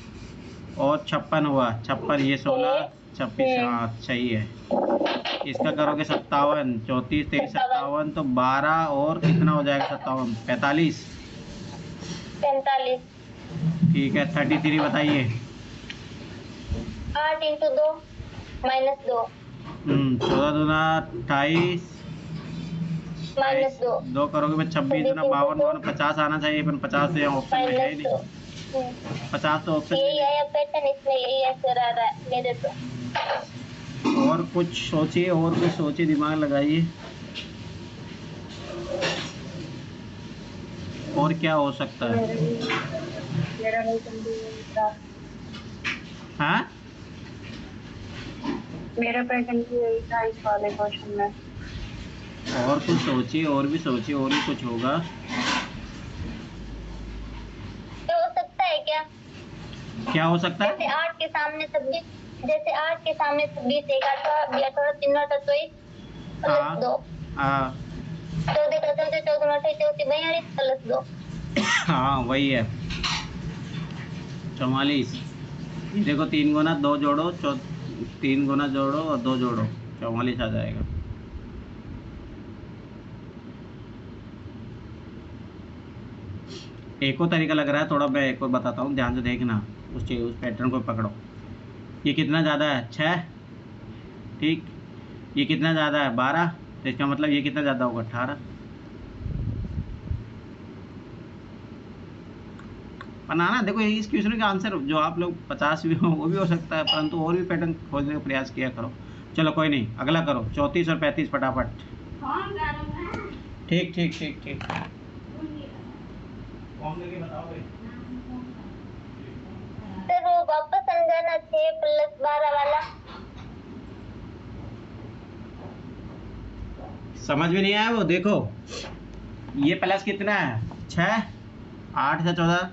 और 56 हुआ। 56 ये 16 26, हाँ सही है। इसका करोगे 57, 34, 23, 57 तो 12 और कितना हो जाएगा 57, 45। 45। ठीक है 33 बताइए। 8 इंटू 2 -2 14 दूना 28, -2 दो करोगे मैं 26 दूना 52, 50 आना चाहिए, पर 50 तो यहाँ ऑप्शन में है ही -2। नहीं। 50 तो ऑप्शन में यही आया पैटर्न, इसमें यही आंसर आ रहा है मेरे तो। नहीं। और कुछ सोचिए, और कुछ सोचिए, दिमाग लगाइए, और क्या हो सकता है। मेरा पैटर्न भी यही था। हाँ मेरा पैटर्न भी यही था इस वाले क्वेश्चन में। और कुछ सोचिए, और भी सोचिए, और भी कुछ होगा। क्या हो सकता है क्या? क्या हो सकता जैसे है? 8 के सामने 26, जैसे 8 के सामने 26, एक 8 3 8 24 हाँ +2, हाँ 14 का 14, 14 28 34 42 +2। हाँ वही है 44। ये देखो 3 गुना 2 जोड़ो, 3 गुना जोड़ो और 2 जोड़ो, 44 आ जाएगा। एक और तरीका लग रहा है थोड़ा, मैं एक और बताता हूँ, ध्यान से देखना, उस पैटर्न को पकड़ो। ये कितना ज़्यादा है 6, ठीक। ये कितना ज़्यादा है 12, तो इसका मतलब ये कितना ज़्यादा होगा 18। बनाना देखो, ये इस क्वेश्चन का आंसर जो आप लोग 50 भी हो वो भी हो सकता है, परंतु और भी पैटर्न खोजने का प्रयास किया करो। चलो कोई नहीं, अगला करो 34 और 35 फटाफट। ठीक ठीक ठीक ठीक सर वो वापस समझाना, 6 + 12 वाला। समझ में नहीं आया वो, देखो ये प्लस कितना है 6, 8 से 14,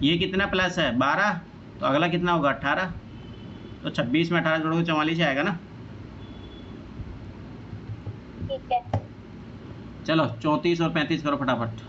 ये कितना प्लस है 12, तो अगला कितना होगा 18, तो 26 में 18 जोड़ोगे 44 आएगा ना। ठीक है। चलो 34 और 35 करो फटाफट।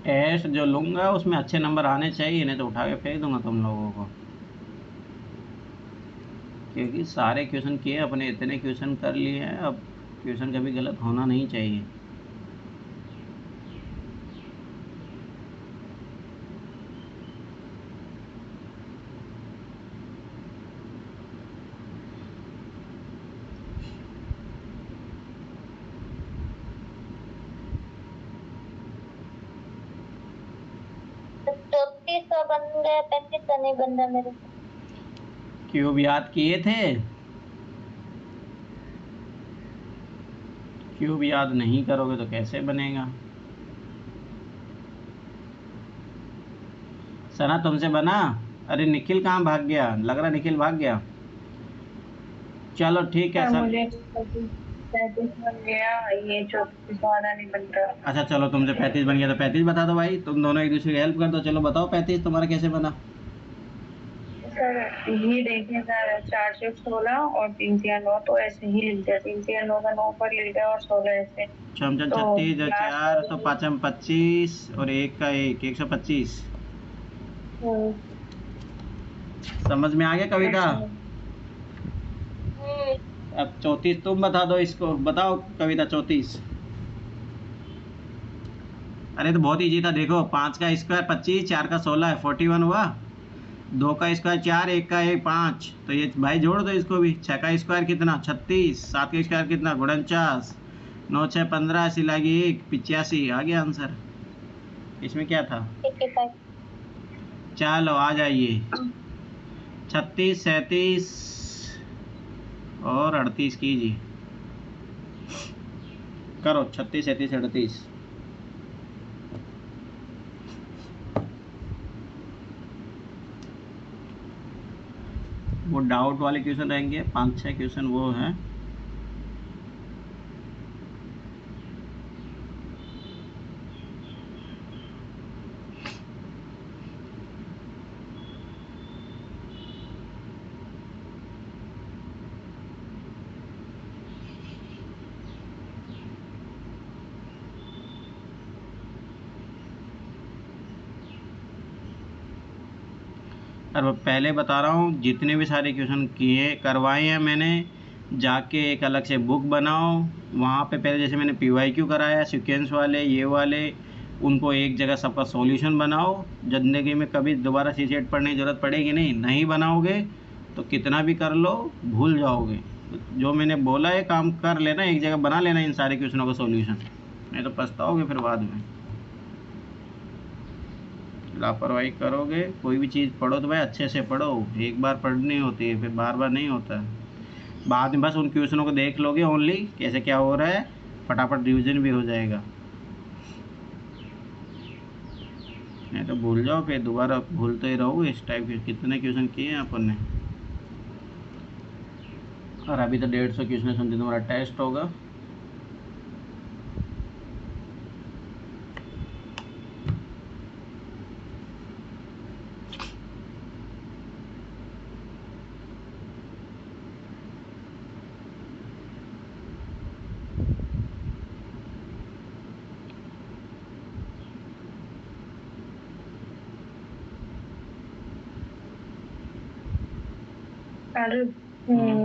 टेस्ट जो लूँगा उसमें अच्छे नंबर आने चाहिए, नहीं तो उठा के फेंक दूंगा तुम लोगों को, क्योंकि सारे क्वेश्चन किए अपने, इतने क्वेश्चन कर लिए हैं, अब क्वेश्चन कभी गलत होना नहीं चाहिए। तो 34 का बन गया, 35 का नहीं बन रहा मेरे से। क्यूब याद किए थे? क्यूब याद नहीं करोगे तो कैसे बनेगा? सना तुमसे बना? अरे निखिल कहाँ भाग गया, लग रहा निखिल भाग गया। चलो ठीक है सर सर। मुझे 35 बन गया, ये 34 वाला नहीं बन रहा। अच्छा चलो, तुमसे 35 बन गया तो 35 बता दो भाई, तुम दोनों एक दूसरे की हेल्प कर दो। चलो बताओ 35 तुम्हारा कैसे बना? सर ये देखिए सर, 4 से 16 और 3 से 9, तो ऐसे ही लिख दिया, 3 से 9 का 9 पर लिख दिया और 16 ऐसे। चमचम तो 36, जो लास्ट 4 तो 5 25 और 1 का 1, 125। समझ में आ गया कविता? अब 34 तुम बता दो, इसको बताओ कविता 34। अरे तो बहुत इजी था, देखो 5 का स्क्वायर 25, 4 का 16 है 41 हुआ, 2 का स्क्वायर 4, 1 का 1 5, तो ये भाई जोड़ दो इसको भी। 6 का स्क्वायर कितना 36, 7 का स्क्वायर कितना 49, 9 6 15 ऐसी लगी 1 85, आ गया आंसर। इसमें क्या था? 85। चलो आ जाइए 36 37 और 38 कीजिए, करो 36 37 38। वो डाउट वाले क्वेश्चन रहेंगे, 5-6 क्वेश्चन वो हैं। और पहले बता रहा हूँ, जितने भी सारे क्वेश्चन किए करवाए हैं मैंने, जाके एक अलग से बुक बनाओ, वहाँ पे पहले जैसे मैंने PYQ कराया सीक्वेंस वाले ये वाले, उनको एक जगह सबका सॉल्यूशन बनाओ। ज़िंदगी में कभी दोबारा CCET पढ़ने की ज़रूरत पड़ेगी नहीं बनाओगे तो कितना भी कर लो भूल जाओगे। जो मैंने बोला है काम कर लेना, एक जगह बना लेना इन सारे क्वेश्चनों का सॉल्यूशन, नहीं तो पछताओगे फिर बाद में। लापरवाही करोगे, कोई भी चीज़ पढ़ो तो भाई अच्छे से पढ़ो, एक बार पढ़नी होती है, फिर बार बार नहीं होता है। बाद में बस उन क्वेश्चनों को देख लोगे ओनली कैसे क्या हो रहा है, फटाफट रिवीजन भी हो जाएगा, नहीं तो भूल जाओ फिर दोबारा भूलते ही रहोगे। इस टाइप के कितने क्वेश्चन किए हैं अपन ने। और अभी तो 150 क्वेश्चन सुनते तुम्हारा टेस्ट होगा।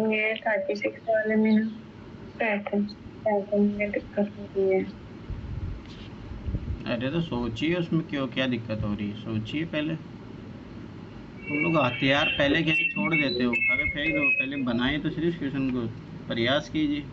ये 36 वाले में ना पैटर्न में दिक्कत हो रही है। अरे तो सोचिए उसमें क्यों क्या दिक्कत हो रही है, सोचिए पहले। तुम लोग हथियार पहले कैसे छोड़ देते हो, उठा के फेंक दो, पहले बनाए तो सिर्फ क्वेश्चन को प्रयास कीजिए।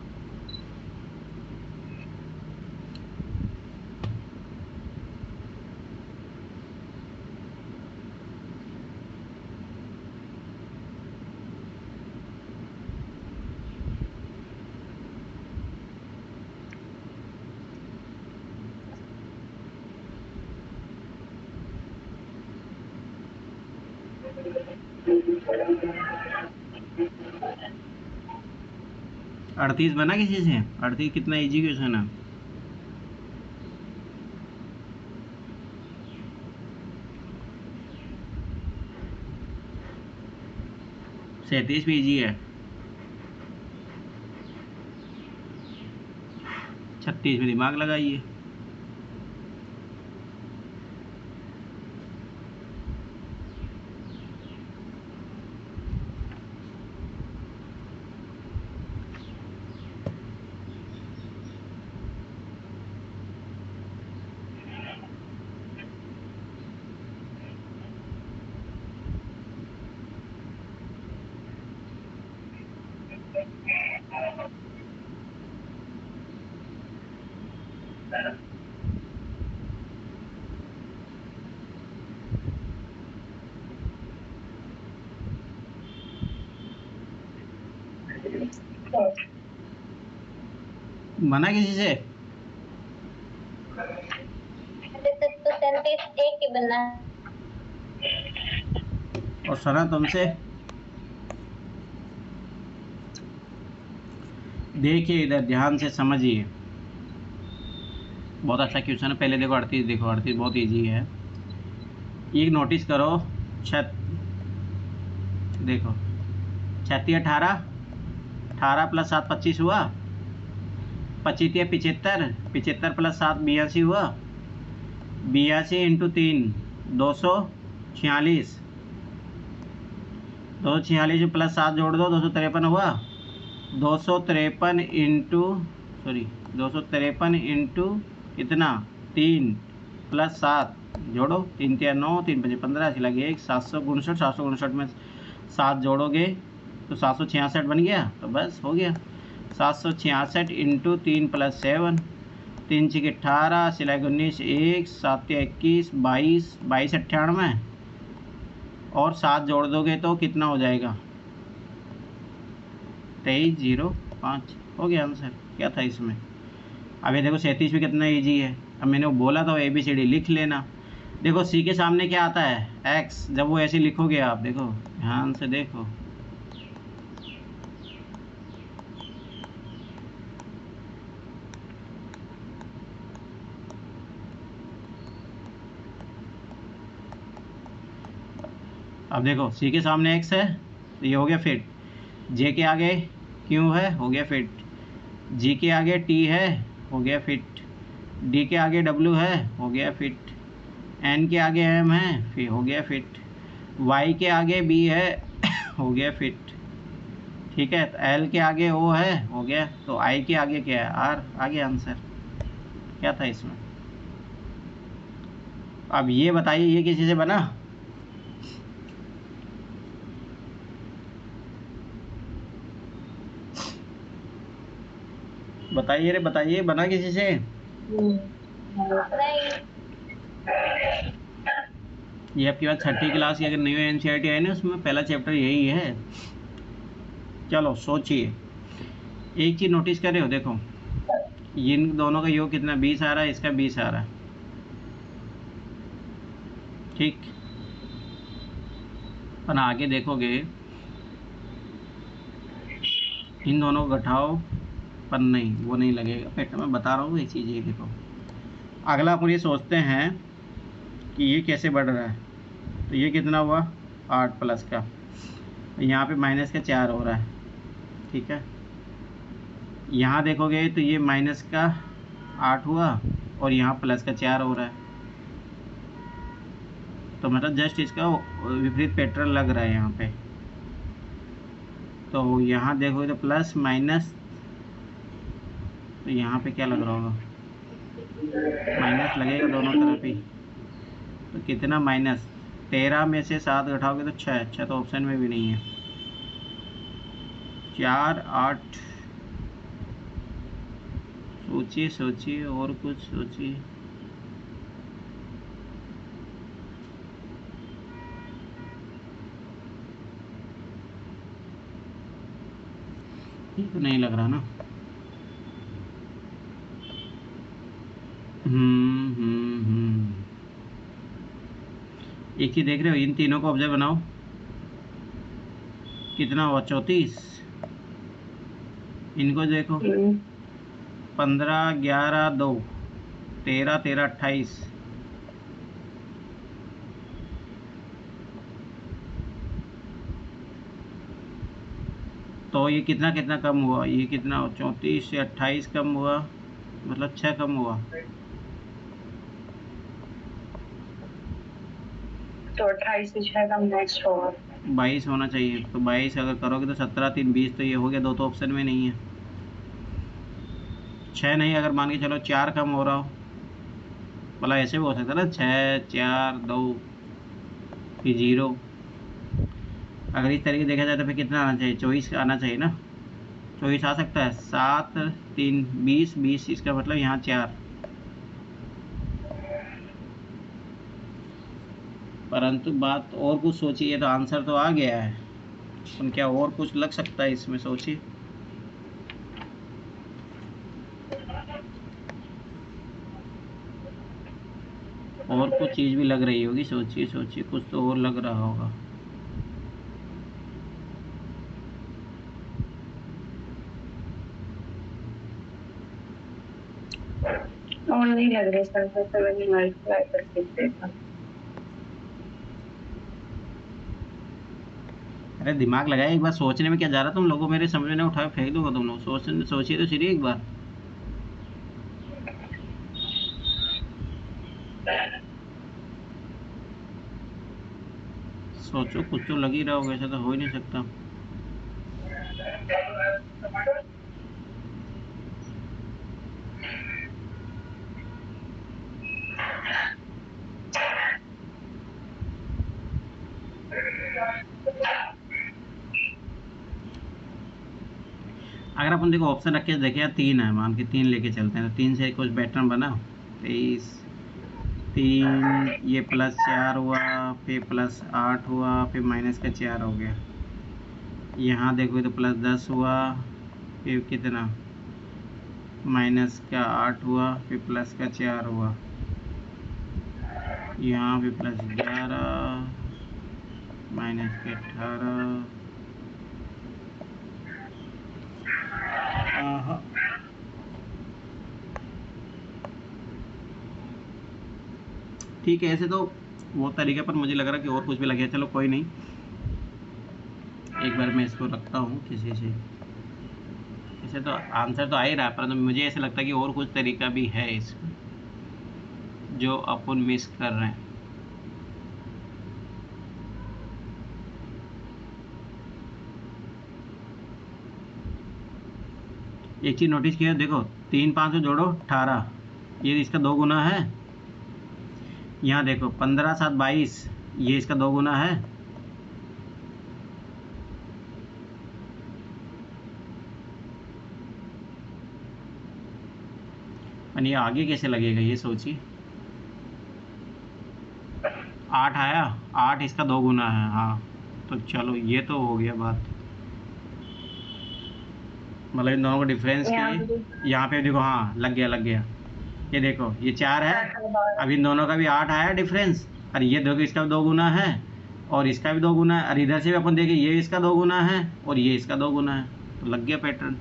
अड़तीस बना किसी से, 38 कितना इजी क्वेश्चन है। सैंतीस भी इजी है। 36 में दिमाग लगाइए। बना किसी से, तो 37 एक ही बना। और सना तुमसे। देखिए इधर ध्यान से समझिए, बहुत अच्छा क्वेश्चन है। पहले देखो 38, देखो 38 बहुत इजी है। एक नोटिस करो, देखो 36 18, 18 + 7 25 हुआ, 25 75, 75 + 7 82 हुआ, 82 × 3 246, 246 + 7 जोड़ दो 253 हुआ, 253 इंटू कितना 3 + 7 जोड़ो, 3 × 9 3 × 5 15 ऐसी लगे 759, 759 में 7 जोड़ोगे तो 766 बन गया, तो बस हो गया। 766 इंटू 3 + 7, 3 × 18 सिलाई 19 1 7 21 22 22 98 और 7 जोड़ दोगे तो कितना हो जाएगा 2305 हो गया आंसर। क्या था इसमें। अब ये देखो 37 भी कितना इजी है। अब मैंने वो बोला था ABCD लिख लेना। देखो C के सामने क्या आता है X, जब वो ऐसे लिखोगे आप, देखो ध्यान से देखो अब देखो सी के सामने एक्स है तो ये हो गया फिट, जे के आगे क्यू है हो गया फिट, जी के आगे टी है हो गया फिट, डी के आगे डब्ल्यू है हो गया फिट, एन के आगे एम है फिर हो गया फिट, वाई के आगे बी है हो गया फिट। ठीक है, तो एल के आगे ओ है हो गया, तो आई के आगे क्या है आर, आ गया आंसर। क्या था इसमें? अब ये बताइए ये किसी से बना? बताइए रे बताइए, बना किसी से? नहीं। ये आपकी बात 6ठी क्लास की अगर न्यू एनसीईआरटी आई ना उसमें पहला चैप्टर यही है। चलो सोचिए, एक चीज़ नोटिस कर रहे हो, देखो इन दोनों का योग कितना 20 आ रहा है, इसका 20 आ रहा है। ठीक, पर आगे देखोगे इन दोनों को घटाओ पर नहीं, वो नहीं लगेगा। बेटा मैं बता रहा हूँ ये चीज़, ये देखो अगला अपन ये सोचते हैं कि ये कैसे बढ़ रहा है, तो ये कितना हुआ 8 प्लस का, यहाँ पे माइनस का 4 हो रहा है। ठीक है, यहाँ देखोगे तो ये माइनस का 8 हुआ और यहाँ प्लस का 4 हो रहा है, तो मतलब जस्ट इसका विपरीत पैटर्न लग रहा है यहाँ पे। तो यहाँ देखोगे तो प्लस माइनस, तो यहाँ पे क्या लग रहा होगा माइनस लगेगा दोनों तरफ ही। तो कितना माइनस, 13 में से 7 घटाओगे तो 6, 6 तो ऑप्शन में भी नहीं है, 4 8। सोचिए सोचिए और कुछ सोचिए। ये तो नहीं लग रहा ना। एक ही देख रहे हो, इन तीनों को ऑब्जर्व बनाओ, कितना हुआ 34। इनको देखो 15 11 2 13 13 28। तो ये कितना कितना कम हुआ, ये कितना 34 से 28 कम हुआ, मतलब 6 कम हुआ। तो 28 से 6 का नेक्स्ट होगा 22 होना चाहिए, तो 22 अगर करोगे तो 17 3 20, तो ये हो गया, 2 तो ऑप्शन में नहीं है। 6 नहीं, अगर मान के चलो 4 कम हो रहा हो, मतलब ऐसे भी हो सकता है ना 6 4 2 फिर 0। अगर इस तरीके देखा जाए तो फिर कितना आना चाहिए, 24 आना चाहिए ना, 24 आ सकता है। 7 3 20 20, इसका मतलब यहाँ 4। परंतु बात और कुछ सोचिए, तो आंसर तो आ गया है, पर क्या और कुछ लग सकता है इसमें, सोचिए। और कुछ चीज़ भी लग रही होगी, सोचिए सोचिए, कुछ तो और लग रहा होगा। और नहीं लग रही सर, तो मैंने मल्टीप्लाई करके देखा। अरे दिमाग लगाए, एक बार सोचने में क्या जा रहा तुम लोगों, मेरे समझ में नहीं उठा फेंक दूंगा तुम लोग। सोचिए तो सीरियस एक बार। सोचो, कुछ तो लग ही रहा होगा, ऐसा तो हो ही नहीं सकता। अगर अपन देखो ऑप्शन रख के देखे यार, 3 है, मान के 3 लेके चलते हैं, तो 3 से कुछ पैटर्न बना 23 3, ये प्लस 4 हुआ, फिर प्लस 8 हुआ, फिर माइनस का 4 हो गया। यहाँ देखो तो प्लस 10 हुआ, फिर कितना माइनस का 8 हुआ, फिर प्लस का 4 हुआ। यहाँ भी प्लस 11 माइनस के 18। ठीक है, ऐसे तो वो तरीके पर मुझे लग रहा कि और कुछ भी लगे। चलो कोई नहीं, एक बार मैं इसको रखता हूँ किसी से। इसे तो आंसर तो आ ही रहा है, परंतु मुझे ऐसा लगता है कि और कुछ तरीका भी है इसका जो अपन मिस कर रहे हैं। एक चीज़ नोटिस किया, देखो 3 5 को जोड़ो 18, ये इसका 2 गुना है। यहाँ देखो 15 7 22, ये इसका 2 गुना है। और ये आगे कैसे लगेगा ये सोचिए। 8 आया, 8 इसका 2 गुना है। हाँ तो चलो ये तो हो गया बात, मतलब इन दोनों का डिफरेंस क्या है। यहाँ पे देखो, हाँ लग गया। ये देखो ये 4 है, अब इन दोनों का भी 8 आया डिफरेंस। और ये देखो इसका भी 2 गुना है और इसका भी 2 गुना है। और इधर से भी अपन देखें, ये इसका 2 गुना है और ये इसका 2 गुना है, तो लग गया पैटर्न।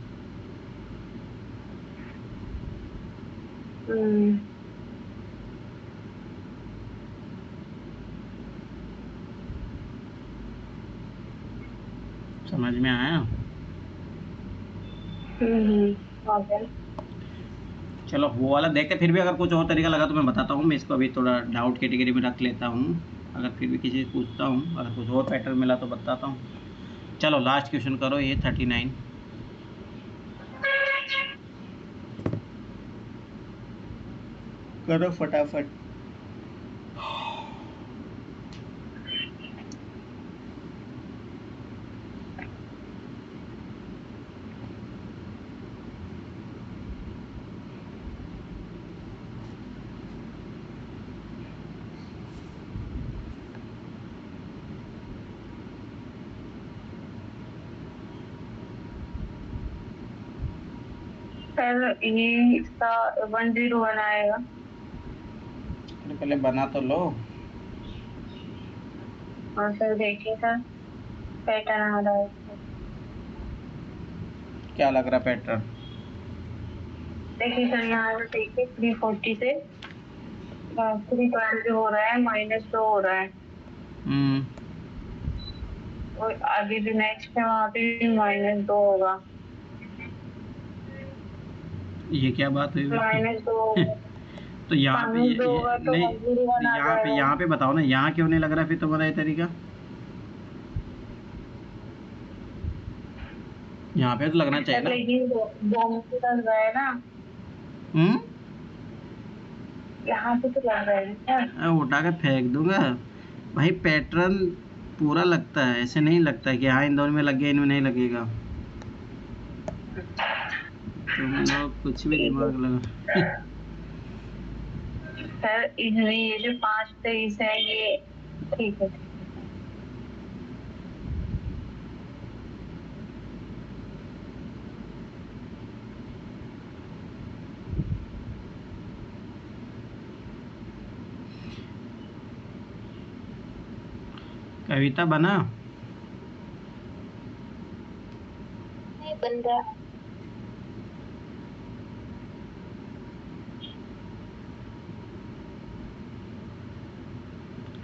समझ में आया? चलो वो वाला देख के फिर भी अगर कुछ और तरीका लगा तो मैं बताता हूँ। मैं इसको अभी थोड़ा डाउट कैटेगरी में रख लेता हूँ, अगर फिर भी किसी से पूछता हूँ, अगर कुछ और पैटर्न मिला तो बताता हूँ। चलो लास्ट क्वेश्चन करो, ये 39 करो फटाफट। सर ये इसका 101 आएगा। पहले बना तो लो। और सर देखिए सर पैटर्न आ रहा है। क्या लग रहा पैटर्न? देखिए सर यहाँ से देखिए 340 से 320 हो रहा है, -2 हो रहा है। और आगे भी नेक्स्ट है वहाँ पे -2 होगा। ये क्या बात हुई? -2 तो यहाँ पे -2 होगा तो नहीं, 101 आ जाएगा। यहाँ पे बताओ ना, यहाँ क्यों नहीं लग रहा फिर तुम्हारा ये तरीका? यहाँ पे तो लगना चाहिए ना। लेकिन दो में से लग रहा है ना, यहाँ पे तो लग रहा है। उठा के फेंक दूंगा भाई। पैटर्न पूरा लगता है, ऐसे नहीं लगता है कि हाँ इन दोनों में लग गया इनमें नहीं लगेगा। तुम लोग कुछ भी दिमाग लगा। सर इनमें ये जो 5-23 है ये ठीक है। कविता बना? नहीं बन रहा।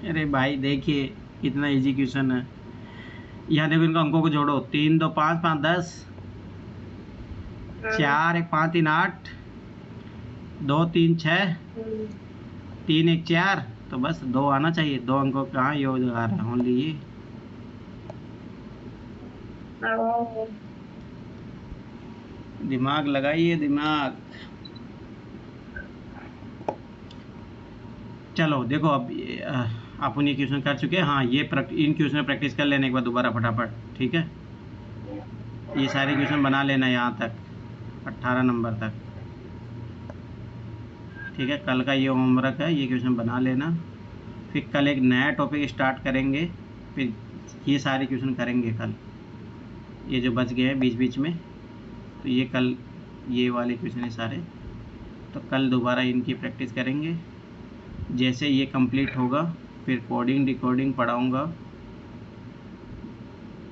अरे भाई देखिए कितना इजी क्वेश्चन है। यहाँ देखो इनका अंकों को जोड़ो, 3 2 5 5 10, 4 1 5 3 8, 2 3 6, 3 1 4, तो बस 2 आना चाहिए। 2 अंकों कहाँ योग आ रहा है, ओनली ये। दिमाग लगाइए दिमाग। चलो देखो अब अपन ये क्वेश्चन कर चुके हैं। हाँ ये इन क्वेश्चन प्रैक्टिस कर लेने के बाद दोबारा फटाफट, ठीक है। ये सारे क्वेश्चन बना लेना यहाँ तक 18 नंबर तक, ठीक है। कल का ये होमवर्क है, ये क्वेश्चन बना लेना। फिर कल एक नया टॉपिक स्टार्ट करेंगे, फिर ये सारे क्वेश्चन करेंगे कल। ये जो बच गए हैं बीच बीच में, तो ये कल ये वाले क्वेश्चन है सारे, तो कल दोबारा इनकी प्रैक्टिस करेंगे। जैसे ये कंप्लीट होगा फिर कोडिंग डिकोडिंग पढ़ाऊँगा,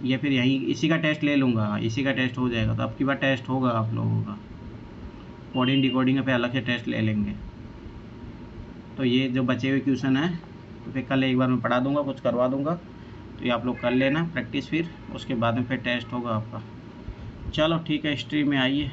या फिर यहीं इसी का टेस्ट ले लूँगा। इसी का टेस्ट हो जाएगा तो अब की बार टेस्ट होगा आप लोगों का। कोडिंग डिकोडिंग पे अलग से टेस्ट ले लेंगे। तो ये जो बचे हुए क्वेश्चन हैं तो फिर कल एक बार मैं पढ़ा दूंगा, कुछ करवा दूंगा, तो ये आप लोग कर लेना प्रैक्टिस, फिर उसके बाद में फिर टेस्ट होगा आपका। चलो ठीक है, हिस्ट्री में आइए।